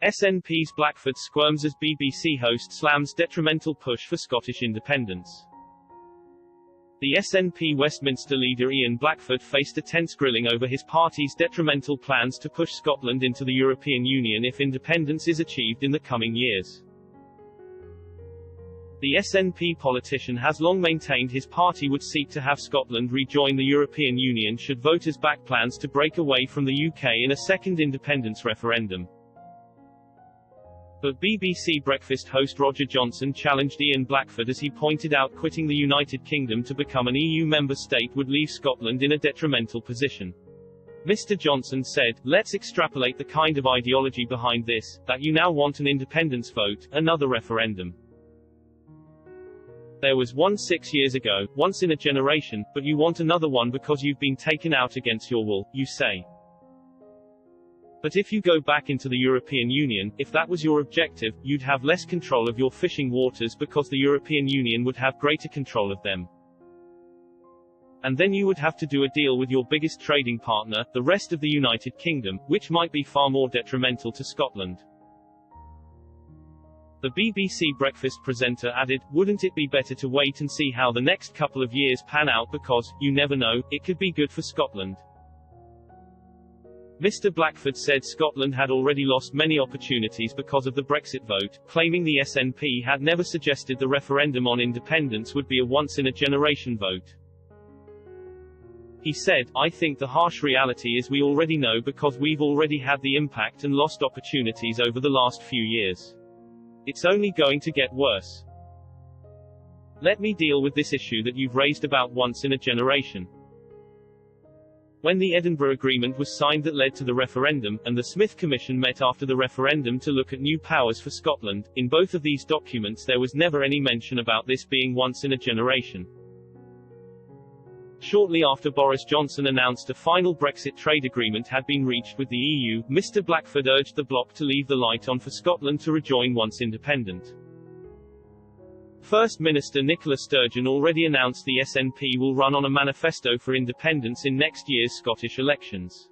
SNP's Blackford squirms as BBC host slams detrimental push for Scottish independence. The SNP Westminster leader Ian Blackford faced a tense grilling over his party's detrimental plans to push Scotland into the European Union if independence is achieved in the coming years. The SNP politician has long maintained his party would seek to have Scotland rejoin the European Union should voters back plans to break away from the UK in a second independence referendum. But BBC Breakfast host Roger Johnson challenged Ian Blackford as he pointed out quitting the United Kingdom to become an EU member state would leave Scotland in a detrimental position. Mr. Johnson said, "Let's extrapolate the kind of ideology behind this, that you now want an independence vote, another referendum. There was one 6 years ago, once in a generation, but you want another one because you've been taken out against your will, you say. But if you go back into the European Union, if that was your objective, you'd have less control of your fishing waters because the European Union would have greater control of them. And then you would have to do a deal with your biggest trading partner, the rest of the United Kingdom, which might be far more detrimental to Scotland." The BBC Breakfast presenter added, "Wouldn't it be better to wait and see how the next couple of years pan out because, you never know, it could be good for Scotland." Mr. Blackford said Scotland had already lost many opportunities because of the Brexit vote, claiming the SNP had never suggested the referendum on independence would be a once-in-a-generation vote. He said, "I think the harsh reality is we already know because we've already had the impact and lost opportunities over the last few years. It's only going to get worse. Let me deal with this issue that you've raised about once in a generation. When the Edinburgh Agreement was signed that led to the referendum, and the Smith Commission met after the referendum to look at new powers for Scotland, in both of these documents there was never any mention about this being once in a generation." Shortly after Boris Johnson announced a final Brexit trade agreement had been reached with the EU, Mr. Blackford urged the bloc to leave the light on for Scotland to rejoin once independent. First Minister Nicola Sturgeon already announced the SNP will run on a manifesto for independence in next year's Scottish elections.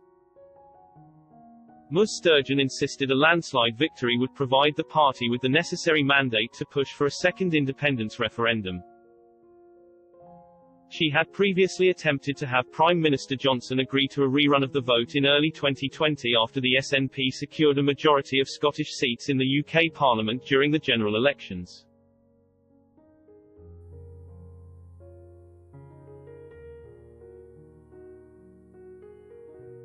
Ms. Sturgeon insisted a landslide victory would provide the party with the necessary mandate to push for a second independence referendum. She had previously attempted to have Prime Minister Johnson agree to a rerun of the vote in early 2020 after the SNP secured a majority of Scottish seats in the UK Parliament during the general elections.